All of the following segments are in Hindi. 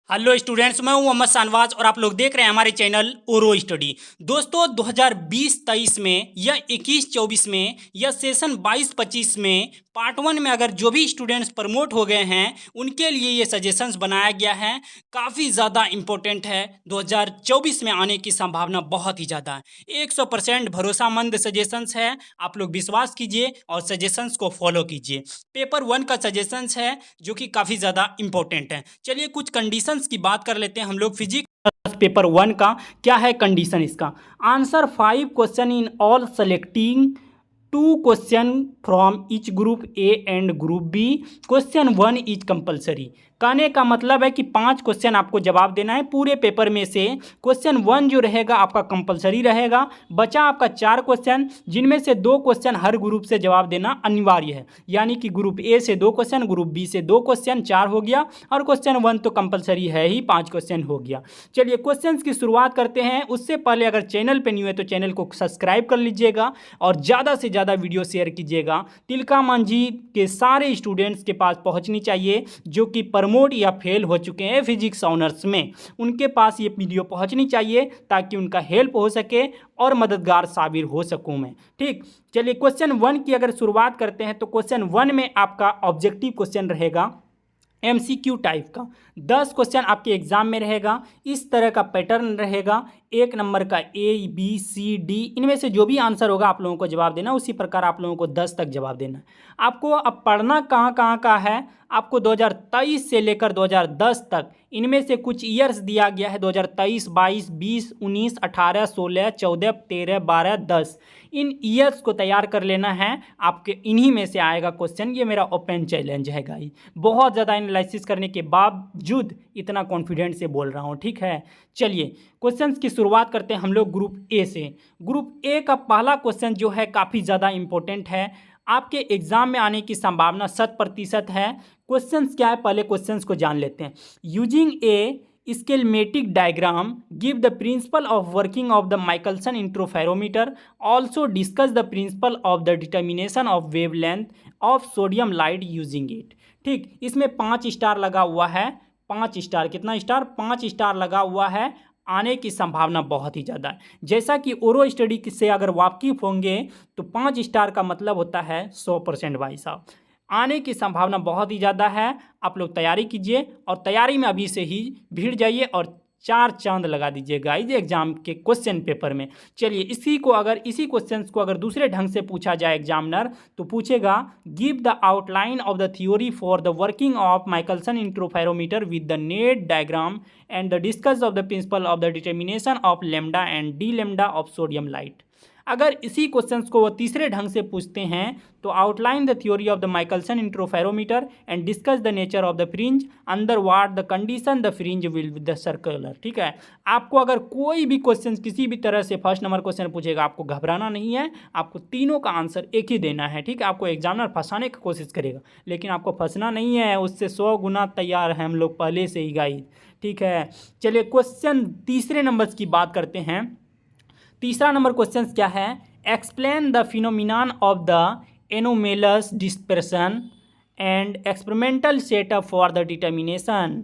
हेलो स्टूडेंट्स, मैं हूं मोहम्मद शाहनवाज और आप लोग देख रहे हैं हमारे चैनल ओरो स्टडी। दोस्तों 2020-23 में या 21-24 में या सेशन 22-25 में पार्ट 1 में अगर जो भी स्टूडेंट्स प्रमोट हो गए हैं उनके लिए ये सजेशंस बनाया गया है। काफ़ी ज़्यादा इम्पोर्टेंट है। 2024 में आने की संभावना बहुत ही ज़्यादा है। 100% भरोसामंद सजेशंस है। आप लोग विश्वास कीजिए और सजेशंस को फॉलो कीजिए। पेपर 1 का सजेशंस है जो कि काफ़ी ज़्यादा इम्पोर्टेंट है। चलिए कुछ कंडीशंस की बात कर लेते हैं हम लोग। फिजिक्स पेपर 1 का क्या है कंडीशन इसका? Answer 5 question in all selecting 2 question from each group A and group B. Question 1 is compulsory. कहने का मतलब है कि 5 क्वेश्चन आपको जवाब देना है पूरे पेपर में से। क्वेश्चन 1 जो रहेगा आपका कंपलसरी रहेगा। बचा आपका 4 क्वेश्चन, जिनमें से 2 क्वेश्चन हर ग्रुप से जवाब देना अनिवार्य है। यानी कि ग्रुप ए से 2 क्वेश्चन, ग्रुप बी से 2 क्वेश्चन, 4 हो गया। और क्वेश्चन 1 तो कंपलसरी है ही, 5 क्वेश्चन हो गया। चलिए क्वेश्चन की शुरुआत करते हैं। उससे पहले अगर चैनल पर न्यू है तो चैनल को सब्सक्राइब कर लीजिएगा और ज़्यादा से ज़्यादा वीडियो शेयर कीजिएगा। तिलका मांझी के सारे स्टूडेंट्स के पास पहुंचनी चाहिए जो कि प्रमोट या फेल हो चुके हैं फिजिक्स ऑनर्स में। उनके पास ये वीडियो पहुंचनी चाहिए ताकि उनका हेल्प हो सके और मददगार साबित हो सकूं मैं। ठीक, चलिए क्वेश्चन 1 की अगर शुरुआत करते हैं तो क्वेश्चन 1 में आपका ऑब्जेक्टिव क्वेश्चन रहेगा MCQ टाइप का। 10 क्वेश्चन आपके एग्जाम में रहेगा। इस तरह का पैटर्न रहेगा। 1 नंबर का A B C D, इनमें से जो भी आंसर होगा आप लोगों को जवाब देना। उसी प्रकार आप लोगों को 10 तक जवाब देना है। आपको अब पढ़ना कहाँ कहाँ का है, आपको 2023 से लेकर 2010 तक इनमें से कुछ ईयर्स दिया गया है। 2023, 22, 20, 19, 18, 16, 14, 13, 12, 10, इन ईयर्स को तैयार कर लेना है। आपके इन्हीं में से आएगा क्वेश्चन। ये मेरा ओपन चैलेंज है गाइस। बहुत ज़्यादा एनालिसिस करने के बावजूद इतना कॉन्फिडेंट से बोल रहा हूँ। ठीक है, चलिए क्वेश्चंस की शुरुआत करते हैं हम लोग ग्रुप ए से। ग्रुप ए का पहला क्वेश्चन जो है काफ़ी ज़्यादा इंपॉर्टेंट है। आपके एग्जाम में आने की संभावना 100% है। क्वेश्चंस क्या है, पहले क्वेश्चंस को जान लेते हैं। Using A schematic diagram, give the principle of working of the Michelson interferometer. Also discuss the principle of the determination of wavelength of sodium light using it. ठीक, इसमें 5 स्टार लगा हुआ है। 5 स्टार, कितना स्टार? 5 स्टार लगा हुआ है। आने की संभावना बहुत ही ज़्यादा है। जैसा कि ओरो स्टडी से अगर वाकिफ होंगे तो 5 स्टार का मतलब होता है 100% भाई साहब। आने की संभावना बहुत ही ज़्यादा है। आप लोग तैयारी कीजिए और तैयारी में अभी से ही भीड़ जाइए और 4 चांद लगा दीजिएगा इस एग्जाम के क्वेश्चन पेपर में। चलिए इसी क्वेश्चन को अगर दूसरे ढंग से पूछा जाए एग्जामिनर तो पूछेगा, give the outline of the theory for the working of Michelson interferometer with the net diagram and the discuss of the principle of the determination of lambda and D lambda of sodium light. अगर इसी क्वेश्चंस को वो तीसरे ढंग से पूछते हैं तो outline the theory of the Michelson interferometer and discuss the nature of the fringe under what the condition the fringe will with the circular. ठीक है, आपको अगर कोई भी क्वेश्चन किसी भी तरह से फर्स्ट नंबर क्वेश्चन पूछेगा, आपको घबराना नहीं है। आपको तीनों का आंसर एक ही देना है। ठीक है, आपको एग्जामिनर फंसाने की कोशिश करेगा लेकिन आपको फंसना नहीं है। उससे 100 गुना तैयार है हम लोग पहले से ही गाइड। ठीक है, चलिए क्वेश्चन तीसरे नंबर की बात करते हैं। तीसरा नंबर क्वेश्चन क्या है? Explain the phenomenon of the anomalous dispersion and experimental setup for the determination.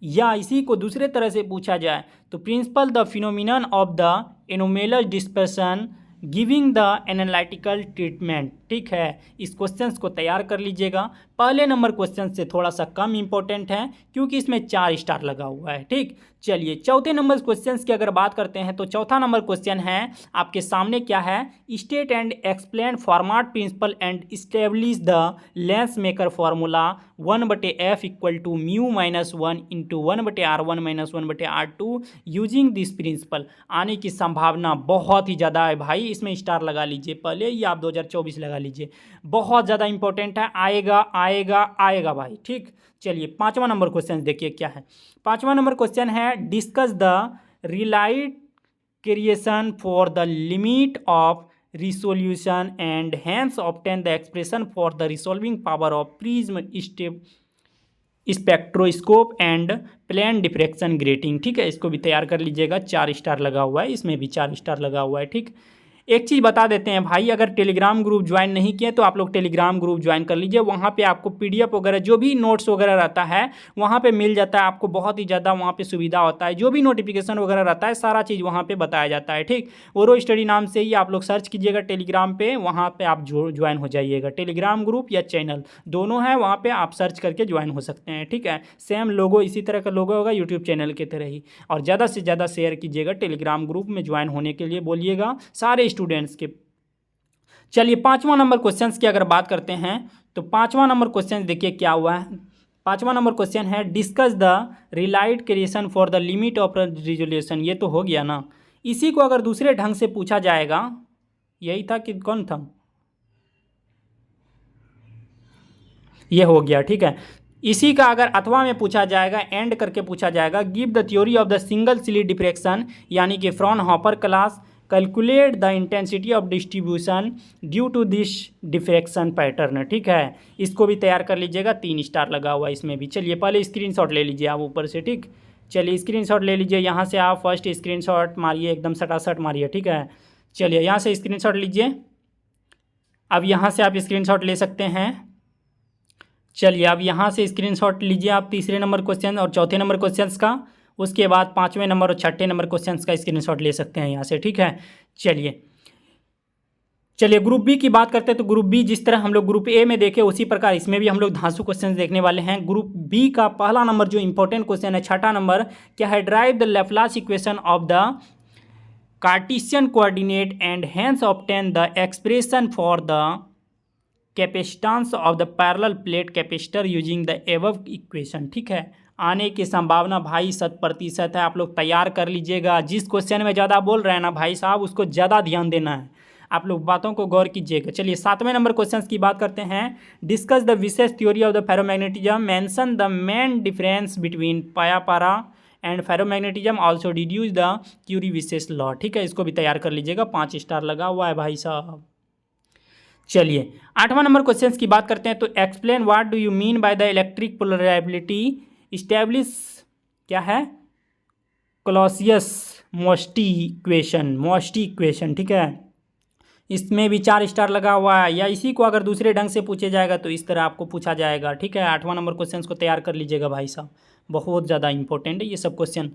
या इसी को दूसरे तरह से पूछा जाए तो principle the phenomenon of the anomalous dispersion giving the analytical treatment. ठीक है, इस क्वेश्चन को तैयार कर लीजिएगा। पहले नंबर क्वेश्चन से थोड़ा सा कम इंपॉर्टेंट है क्योंकि इसमें 4 स्टार लगा हुआ है। ठीक, चलिए चौथे नंबर क्वेश्चन की अगर बात करते हैं तो चौथा नंबर क्वेश्चन है आपके सामने क्या है? State and explain Fermat principle and establish the lens maker formula 1/f equal to mu minus 1 into 1/r1 minus 1/r2 using this principle. आने की संभावना बहुत ही ज़्यादा है भाई। इसमें स्टार लगा लीजिए पहले, ये आप 2024 लगा लीजिए। बहुत ज़्यादा इंपॉर्टेंट है, आएगा आएगा आएगा भाई। ठीक, चलिए पांचवा नंबर क्वेश्चन देखिए क्या है। पांचवा नंबर क्वेश्चन है discuss the Rayleigh criterion for the limit of resolution and hence obtain the expression for the resolving power of prism spectroscope and plane diffraction grating. ठीक है, इसको भी तैयार कर लीजिएगा। 4 स्टार लगा हुआ है, इसमें भी 4 स्टार लगा हुआ है। ठीक, एक चीज़ बता देते हैं भाई, अगर टेलीग्राम ग्रुप ज्वाइन नहीं किए तो आप लोग टेलीग्राम ग्रुप ज्वाइन कर लीजिए। वहाँ पे आपको पीडीएफ वगैरह जो भी नोट्स वगैरह रहता है वहाँ पे मिल जाता है, आपको बहुत ही ज़्यादा वहाँ पे सुविधा होता है। जो भी नोटिफिकेशन वगैरह रहता है सारा चीज़ वहाँ पे बताया जाता है। ठीक, ओरो स्टडी नाम से ही आप लोग सर्च कीजिएगा टेलीग्राम पे, वहाँ पे आप ज्वाइन हो जाइएगा। टेलीग्राम ग्रुप या चैनल दोनों है, वहाँ पे आप सर्च करके ज्वाइन हो सकते हैं। ठीक है, सेम लोगो इसी तरह का लोगो होगा यूट्यूब चैनल की तरह ही। और ज़्यादा से ज़्यादा शेयर कीजिएगा, टेलीग्राम ग्रुप में ज्वाइन होने के लिए बोलिएगा सारे स्टूडेंट्स के। चलिए 5वां नंबर क्वेश्चन की अगर बात करते हैं तो 5वां नंबर क्वेश्चन देखिए क्या हुआ है। 5वां नंबर क्वेश्चन है discuss the Rayleigh criterion for the limit of resolution. ये तो हो गया ना। इसी को अगर दूसरे ढंग से पूछा जाएगा, यही था कि कौन था, ये हो गया। ठीक है, इसी का अगर अथवा में पूछा जाएगा, एंड करके पूछा जाएगा, give the theory of the single slit diffraction, यानी कि Fraunhofer class, calculate the intensity of distribution due to this diffraction pattern. ठीक है, इसको भी तैयार कर लीजिएगा, 3 स्टार लगा हुआ है इसमें भी। चलिए पहले स्क्रीनशॉट ले लीजिए आप ऊपर से। ठीक, चलिए स्क्रीनशॉट ले लीजिए, यहाँ से आप फर्स्ट स्क्रीनशॉट मारिए, एकदम सटासट मारिए। ठीक है, चलिए यहाँ से स्क्रीनशॉट लीजिए। अब यहाँ से आप स्क्रीनशॉट ले सकते हैं। चलिए अब यहाँ से स्क्रीनशॉट लीजिए आप तीसरे नंबर क्वेश्चन और चौथे नंबर क्वेश्चंस का, उसके बाद 5वें नंबर और 6ठे नंबर क्वेश्चंस का स्क्रीनशॉट ले सकते हैं यहाँ से। ठीक है, चलिए ग्रुप बी की बात करते हैं। तो ग्रुप बी जिस तरह हम लोग ग्रुप ए में देखे उसी प्रकार इसमें भी हम लोग धांसू क्वेश्चन देखने वाले हैं। ग्रुप बी का पहला नंबर जो इंपॉर्टेंट क्वेश्चन है, 6ठा नंबर, क्या है, drive the Laplace equation of the Cartesian coordinate and hence obtain the expression for the capacitance of the parallel plate capacitor using the above equation. ठीक है, आने की संभावना भाई 100% है, आप लोग तैयार कर लीजिएगा। जिस क्वेश्चन में ज़्यादा बोल रहे हैं ना भाई साहब, उसको ज़्यादा ध्यान देना है, आप लोग बातों को गौर कीजिएगा। चलिए 7वें नंबर क्वेश्चन की बात करते हैं। Discuss the Weiss theory of the ferromagnetism, mention the main difference between para and ferromagnetism, also deduce the Curie Weiss law. ठीक है, इसको भी तैयार कर लीजिएगा, 5 स्टार लगा हुआ है भाई साहब। चलिए 8वां नंबर क्वेश्चन की बात करते हैं। तो explain what do you mean by the electric polarizability establish, क्या है, क्लॉसियस मोस्टी इक्वेशन। ठीक है, इसमें भी 4 स्टार लगा हुआ है। या इसी को अगर दूसरे ढंग से पूछे जाएगा तो इस तरह आपको पूछा जाएगा। ठीक है, 8वां नंबर क्वेश्चन को तैयार कर लीजिएगा भाई साहब, बहुत ज़्यादा इंपॉर्टेंट है ये सब क्वेश्चन।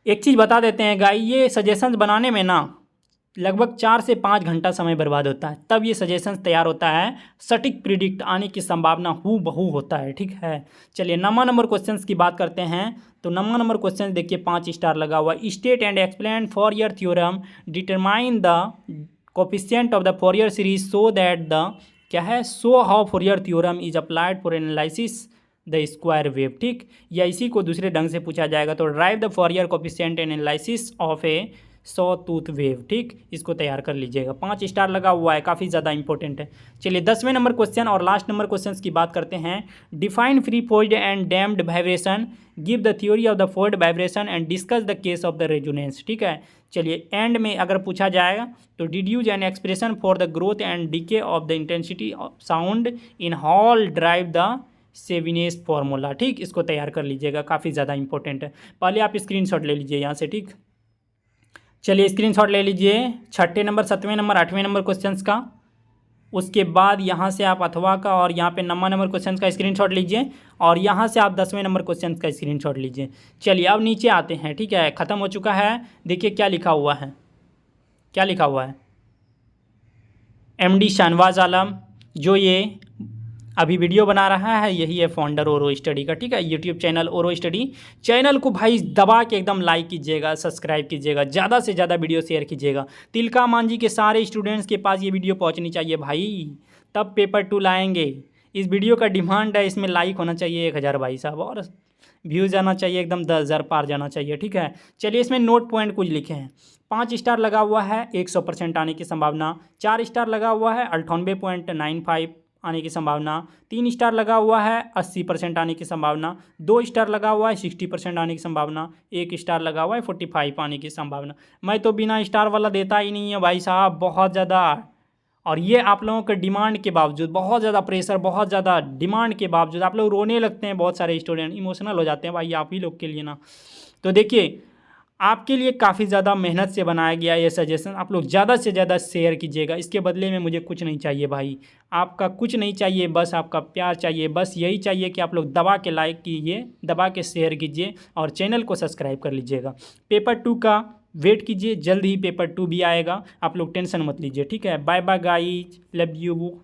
एक चीज़ बता देते हैं गाई, ये सजेशंस बनाने में ना लगभग 4 से 5 घंटा समय बर्बाद होता है, तब ये सजेशंस तैयार होता है। सटीक प्रिडिक्ट आने की संभावना हूबहू होता है। ठीक है, चलिए 9वां नंबर क्वेश्चन की बात करते हैं। तो 9वां नंबर क्वेश्चन देखिए 5 स्टार लगा हुआ, state and explain फॉरियर theorem, determine the coefficient of the फॉरियर series so that the, क्या है, so how फॉरियर theorem is applied for analysis the square wave. ठीक, या इसी को दूसरे ढंग से पूछा जाएगा तो drive the फॉरियर coefficient and analysis of A saw tooth wave. ठीक, इसको तैयार कर लीजिएगा, 5 स्टार लगा हुआ है, काफ़ी ज़्यादा इंपॉर्टेंट है। चलिए 10वें नंबर क्वेश्चन और लास्ट नंबर क्वेश्चन की बात करते हैं। Define free forced and damped vibration, give the theory of the forced vibration and discuss the case of the resonance. ठीक है, चलिए एंड में अगर पूछा जाएगा तो deduce an expression for the growth and decay of the intensity of sound in hall derive the Sabine's formula. ठीक, इसको तैयार कर लीजिएगा, काफ़ी ज़्यादा इंपॉर्टेंट है। पहले आप स्क्रीनशॉट ले लीजिए यहाँ से। ठीक, चलिए स्क्रीनशॉट ले लीजिए 6ठे नंबर, 7वें नंबर, 8वें नंबर क्वेश्चंस का। उसके बाद यहाँ से आप अथवा का और यहाँ पे 9वां नंबर क्वेश्चन का स्क्रीनशॉट लीजिए और यहाँ से आप 10वें नंबर क्वेश्चन का स्क्रीनशॉट लीजिए। चलिए अब नीचे आते हैं। ठीक है, ख़त्म हो चुका है। देखिए क्या लिखा हुआ है, क्या लिखा हुआ है, MD शाहनवाज आलम, जो ये अभी वीडियो बना रहा है यही है फाउंडर ओरो स्टडी का। ठीक है, यूट्यूब चैनल ओरो स्टडी। चैनल को भाई दबा के एकदम लाइक कीजिएगा, सब्सक्राइब कीजिएगा, ज़्यादा से ज़्यादा वीडियो शेयर कीजिएगा। तिलका मांझी के सारे स्टूडेंट्स के पास ये वीडियो पहुंचनी चाहिए भाई, तब पेपर 2 लाएंगे। इस वीडियो का डिमांड है, इसमें लाइक होना चाहिए 1000 भाई साहब, और व्यूज़ जाना चाहिए एकदम 10,000 पार जाना चाहिए। ठीक है, चलिए इसमें नोट पॉइंट कुछ लिखे हैं। 5 स्टार लगा हुआ है 100% आने की संभावना, 4 स्टार लगा हुआ है 98.95 आने की संभावना, 3 स्टार लगा हुआ है 80% आने की संभावना, 2 स्टार लगा हुआ है 60% आने की संभावना, 1 स्टार लगा हुआ है 45 आने की संभावना। मैं तो बिना स्टार वाला देता ही नहीं है भाई साहब, बहुत ज़्यादा। और ये आप लोगों के डिमांड के बावजूद, बहुत ज़्यादा प्रेशर, बहुत ज़्यादा डिमांड के बावजूद आप लोग रोने लगते हैं, बहुत सारे स्टूडेंट इमोशनल हो जाते हैं भाई आप ही लोग के लिए ना। तो देखिए आपके लिए काफ़ी ज़्यादा मेहनत से बनाया गया ये सजेशन, आप लोग ज़्यादा से ज़्यादा शेयर कीजिएगा। इसके बदले में मुझे कुछ नहीं चाहिए भाई, आपका कुछ नहीं चाहिए, बस आपका प्यार चाहिए। बस यही चाहिए कि आप लोग दबा के लाइक कीजिए, दबा के शेयर कीजिए और चैनल को सब्सक्राइब कर लीजिएगा। पेपर 2 का वेट कीजिए, जल्द ही पेपर 2 भी आएगा, आप लोग टेंशन मत लीजिए। ठीक है, bye bye guys, love you.